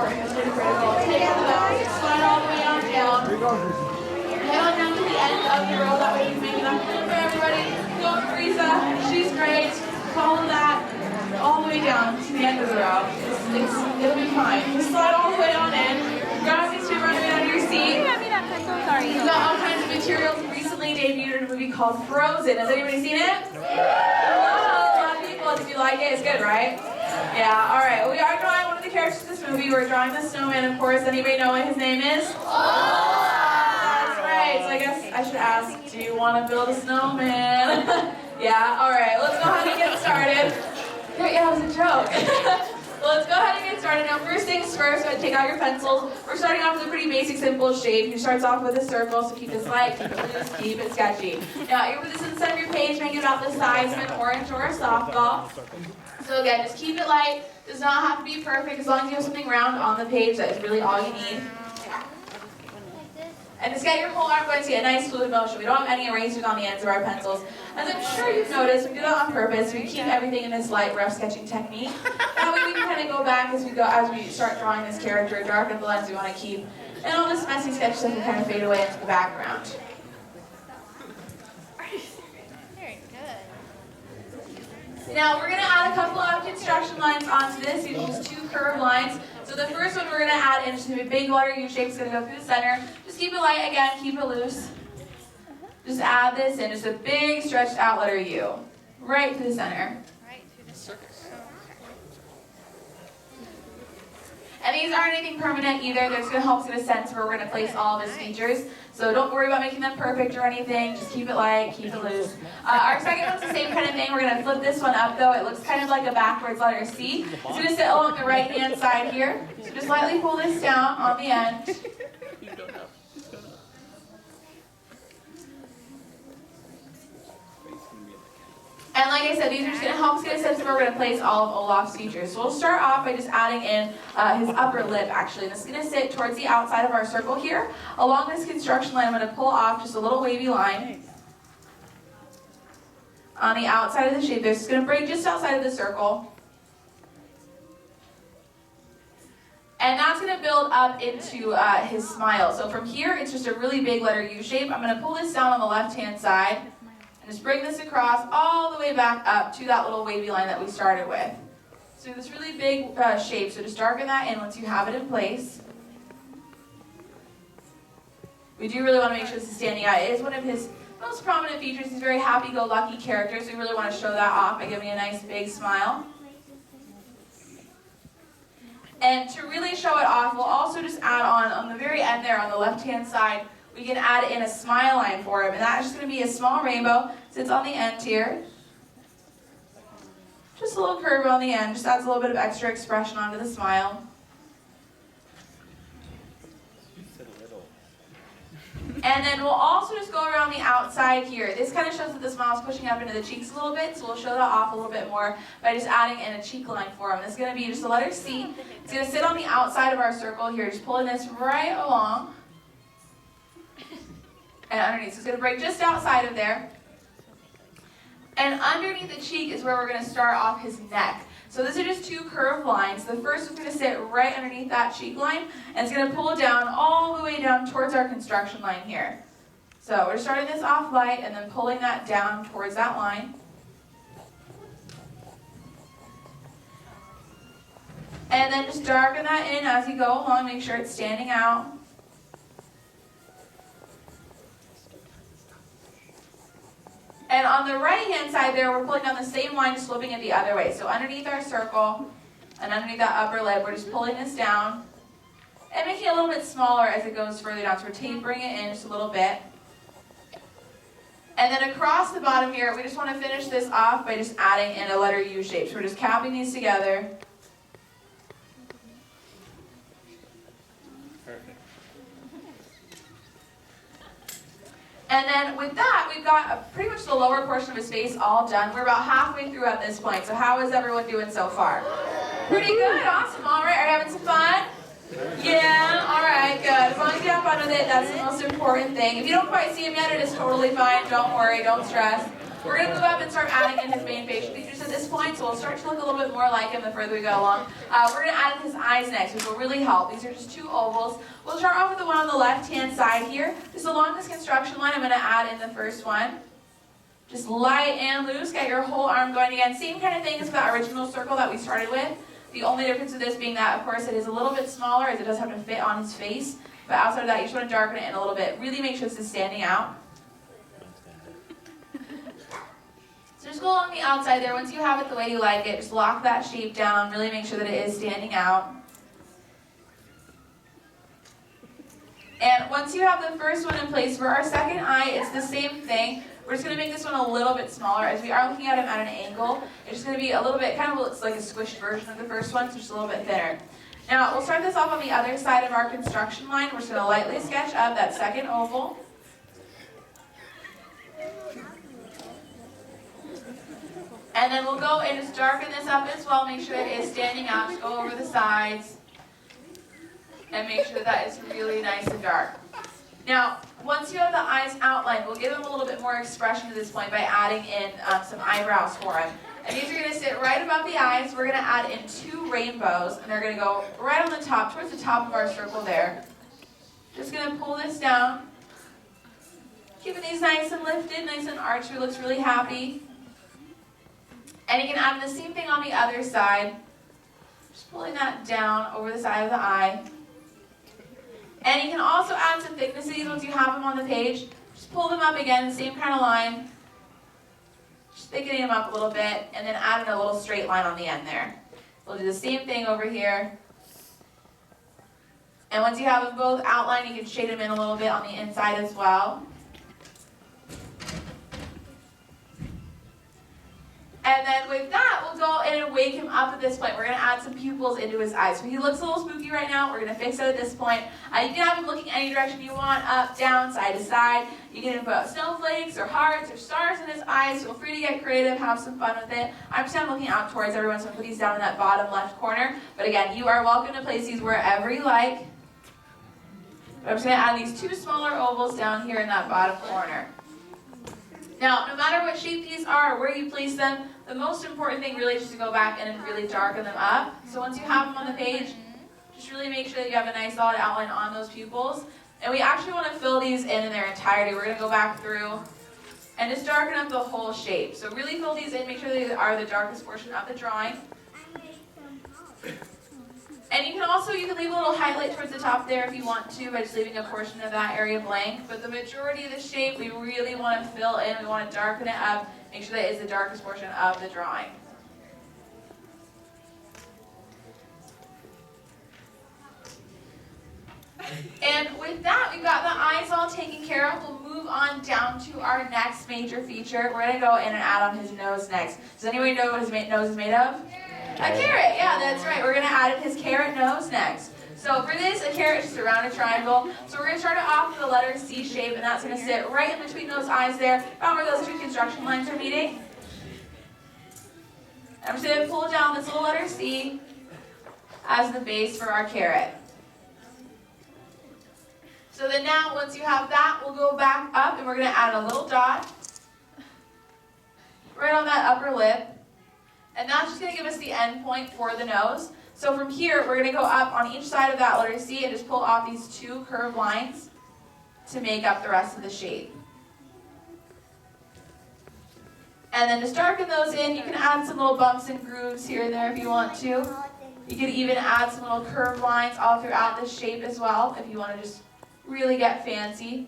important. It's really critical. Take on the bones, slide all the way on down. Head on down to the end of the row. That way you can make it up for everybody. Go with Teresa. She's great. Follow that all the way down to the end of the row. It'll be fine. Just slide all the way on in. Grab these two running under your seat. We've got all kinds of materials. Recently debuted in a movie called Frozen. Has anybody seen it? A lot of people. If you like it, it's good, right? Yeah, alright. Well, we are drawing one of the characters in this movie. We're drawing the snowman, of course. Anybody know what his name is? That's right. So I guess I should ask, do you want to build a snowman? Yeah, alright. Let's go ahead and get started. Yeah, it was a joke. Well, let's go ahead and get started. Now, first things first, so take out your pencils. We're starting off with a pretty basic, simple shape. You start off with a circle, so keep this light, keep it loose, keep it sketchy. Now, you're going to put this in the center of your page, make it about the size of an orange or a softball. So again, just keep it light. Does not have to be perfect. As long as you have something round on the page, that is really all you need. And just get your whole arm going to get a nice fluid motion. We don't have any erasers on the ends of our pencils. As I'm sure you've noticed, we do that on purpose. We keep everything in this light, rough sketching technique. That way we can kind of go back as we start drawing this character, darken the lines we want to keep. And all this messy sketch stuff will kind of fade away into the background. Now we're going to add a couple of construction lines onto this. These are just two curved lines. So the first one we're going to add in is going to be a big letter U shape. It's going to go through the center. Just keep it light again, keep it loose. Just add this in, just a big stretched out letter U. Right through the center. Right through the circus. And these aren't anything permanent either. They're just going to help us get a sense where we're going to place all of his features. So don't worry about making them perfect or anything. Just keep it light, keep it loose. Our second one's the same kind of thing. We're going to flip this one up though. It looks kind of like a backwards letter C. It's going to sit along the right hand side here. So just lightly pull this down on the end. And like I said, these are just going to help us get a sense of where we're going to place all of Olaf's features. So we'll start off by just adding in his upper lip, actually. And this is going to sit towards the outside of our circle here. Along this construction line, I'm going to pull off just a little wavy line on the outside of the shape. This is going to break just outside of the circle. And that's going to build up into his smile. So from here, it's just a really big letter U shape. I'm going to pull this down on the left-hand side. Just bring this across all the way back up to that little wavy line that we started with. So this really big shape, so just darken that in once you have it in place. We do really want to make sure this is standing out. It is one of his most prominent features. He's a very happy-go-lucky character, so we really want to show that off by giving a nice big smile. And to really show it off, we'll also just add on the very end there on the left-hand side, we can add in a smile line for him, and that's just going to be a small rainbow. Sits on the end here. Just a little curve on the end, just adds a little bit of extra expression onto the smile. And then we'll also just go around the outside here. This kind of shows that the smile is pushing up into the cheeks a little bit, so we'll show that off a little bit more by just adding in a cheek line for him. This is going to be just the letter C. It's going to sit on the outside of our circle here, just pulling this right along. And underneath, so it's going to break just outside of there. And underneath the cheek is where we're going to start off his neck. So these are just two curved lines. The first is going to sit right underneath that cheek line, and it's going to pull down all the way down towards our construction line here. So we're starting this off light and then pulling that down towards that line. And then just darken that in as you go along, make sure it's standing out. And on the right-hand side there, we're pulling down the same line, just flipping it the other way. So underneath our circle, and underneath that upper lip, we're just pulling this down, and making it a little bit smaller as it goes further down. So we're tapering it in just a little bit. And then across the bottom here, we just want to finish this off by just adding in a letter U shape. So we're just capping these together. Perfect. And then with that, we've got pretty much the lower portion of his face all done. We're about halfway through at this point. So how is everyone doing so far? Pretty good, awesome. All right, are you having some fun? Yeah, all right, good. As long as you have fun with it, that's the most important thing. If you don't quite see him yet, it is totally fine. Don't worry, don't stress. We're going to move up and start adding in his main facial features at this point, so we'll start to look a little bit more like him the further we go along. We're going to add in his eyes next, which will really help. These are just two ovals. We'll start off with the one on the left-hand side here. Just along this construction line, I'm going to add in the first one. Just light and loose, get your whole arm going again. Same kind of thing as that original circle that we started with. The only difference with this being that, of course, it is a little bit smaller as it does have to fit on his face. But outside of that, you just want to darken it in a little bit. Really make sure this is standing out. So just go along the outside there. Once you have it the way you like it, just lock that shape down. Really make sure that it is standing out. And once you have the first one in place, for our second eye, it's the same thing. We're just going to make this one a little bit smaller. As we are looking at him at an angle, it's just going to be a little bit, kind of looks like a squished version of the first one, so just a little bit thinner. Now, we'll start this off on the other side of our construction line. We're just going to lightly sketch up that second oval. And then we'll go and just darken this up as well. Make sure it is standing out. Just go over the sides. And make sure that is really nice and dark. Now, once you have the eyes outlined, we'll give them a little bit more expression at this point by adding in some eyebrows for him. And these are going to sit right above the eyes. We're going to add in two rainbows, and they're going to go right on the top, towards the top of our circle there. Just going to pull this down. Keeping these nice and lifted, nice and arched. It looks really happy. And you can add the same thing on the other side. Just pulling that down over the side of the eye. And you can also add some thickness to these once you have them on the page. Just pull them up again, the same kind of line. Just thickening them up a little bit, and then add in a little straight line on the end there. We'll do the same thing over here. And once you have them both outlined, you can shade them in a little bit on the inside as well. And then with that, we'll go in and wake him up at this point. We're going to add some pupils into his eyes. So he looks a little spooky right now. We're going to fix it at this point. You can have him looking any direction you want, up, down, side to side. You can even put snowflakes or hearts or stars in his eyes. Feel free to get creative, have some fun with it. I'm just kind of looking out towards everyone, so I'm going to put these down in that bottom left corner. But again, you are welcome to place these wherever you like. But I'm just going to add these two smaller ovals down here in that bottom corner. Now, no matter what shape these are or where you place them, the most important thing really is just to go back in and really darken them up. So once you have them on the page, just really make sure that you have a nice solid outline on those pupils. And we actually want to fill these in their entirety. We're going to go back through and just darken up the whole shape. So really fill these in, make sure they are the darkest portion of the drawing. And you can leave a little highlight towards the top there if you want to by just leaving a portion of that area blank. But the majority of the shape we really want to fill in. We want to darken it up, make sure that it's the darkest portion of the drawing. And with that, we've got the eyes all taken care of. We'll move on down to our next major feature. We're going to go in and add on his nose next. Does anybody know what his nose is made of? A carrot, yeah, that's right. We're going to add in his carrot nose next. So for this, a carrot is just a rounded triangle. So we're going to start it off with the letter C shape, and that's going to sit right in between those eyes there, about where those two construction lines are meeting. I'm just going to pull down this little letter C as the base for our carrot. So then now, once you have that, we'll go back up, and we're going to add a little dot right on that upper lip. And that's just going to give us the end point for the nose. So from here, we're going to go up on each side of that letter C and just pull off these two curved lines to make up the rest of the shape. And then to darken those in, you can add some little bumps and grooves here and there if you want to. You can even add some little curved lines all throughout this shape as well if you want to just really get fancy.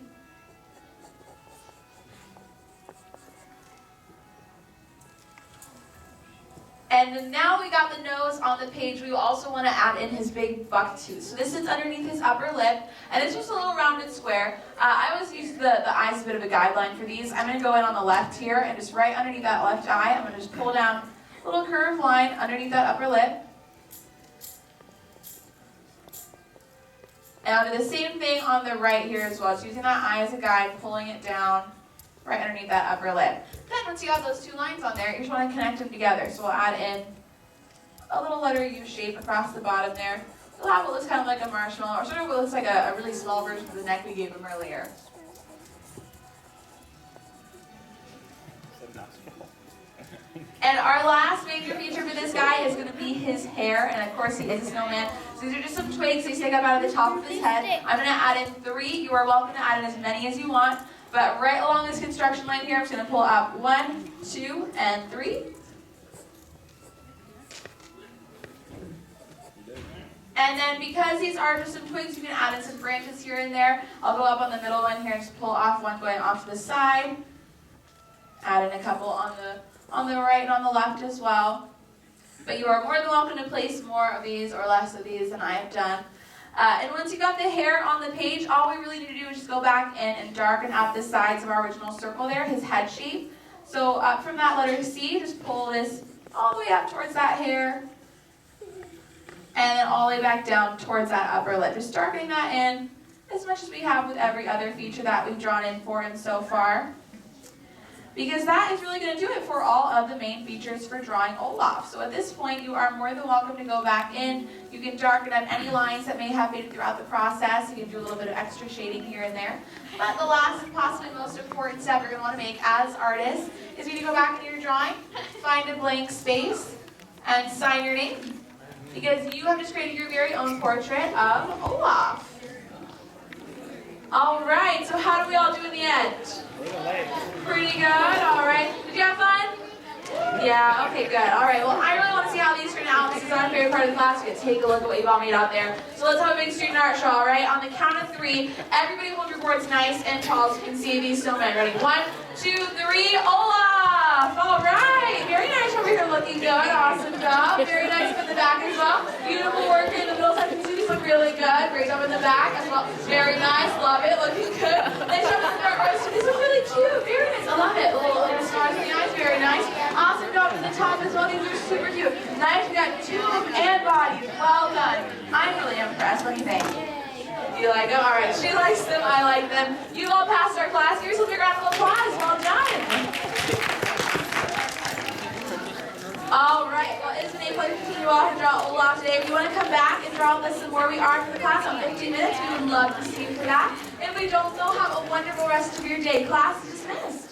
And then now we got the nose on the page, we also want to add in his big buck tooth. So this sits underneath his upper lip, and it's just a little rounded square. I always use the eyes as a bit of a guideline for these. I'm going to go in on the left here, and just right underneath that left eye, I'm going to just pull down a little curved line underneath that upper lip. And I'll do the same thing on the right here as well, just using that eye as a guide, pulling it down right underneath that upper lip. Then once you have those two lines on there, you just want to connect them together. So we'll add in a little letter U shape across the bottom there. We'll have what looks kind of like a marshmallow, or sort of what looks like a really small version of the neck we gave him earlier. And our last major feature for this guy is going to be his hair, and of course he is a snowman. So these are just some twigs they stick up out of the top of his head. I'm going to add in 3. You are welcome to add in as many as you want. But right along this construction line here, I'm just going to pull up 1, 2, and 3. And then because these are just some twigs, you can add in some branches here and there. I'll go up on the middle one here and just pull off one going off to the side. Add in a couple on the right and on the left as well. But you are more than welcome to place more of these or less of these than I have done. And once you got the hair on the page, all we really need to do is just go back in and darken up the sides of our original circle there, his head shape. So up from that letter C, just pull this all the way up towards that hair. And then all the way back down towards that upper lip. Just darkening that in as much as we have with every other feature that we've drawn in for him so far. Because that is really going to do it for all of the main features for drawing Olaf. So at this point, you are more than welcome to go back in. You can darken up any lines that may have faded throughout the process. You can do a little bit of extra shading here and there. But the last and possibly most important step you're going to want to make as artists is you need to go back into your drawing, find a blank space, and sign your name. Because you have just created your very own portrait of Olaf. All right, so how do we all do in the end? Pretty good, all right. Did you have fun? Yeah, okay, good. All right, well, I really want to see how these turn out. This is our favorite part of the class. We get to take a look at what you've all made out there. So let's have a big student art show, all right? On the count of 3, everybody hold your boards nice and tall so you can see these snowmen. Ready? 1, 2, 3, Olaf! All right, very nice over here, looking good. Awesome job. Very nice in the back as well. Beautiful work in the middle section. These look really good. Great job in the back as well. Very nice. Love it. Looking good. Nice job in the front row. These look really cute. Very nice. I love it. Little stars in the eyes. Very nice. Awesome job in the top as well. These are super cute. Nice. We got tube and body. Well done. I'm really impressed. What do you think? You like them? All right. She likes them. I like them. You all passed our class. Give yourself a round of applause. Well done. All right, well, it's been a pleasure to continue on to draw Olaf today. If you want to come back and draw with us some more, we are for the class on 15 minutes. We would love to see you for that. If we don't, though, have a wonderful rest of your day. Class is dismissed.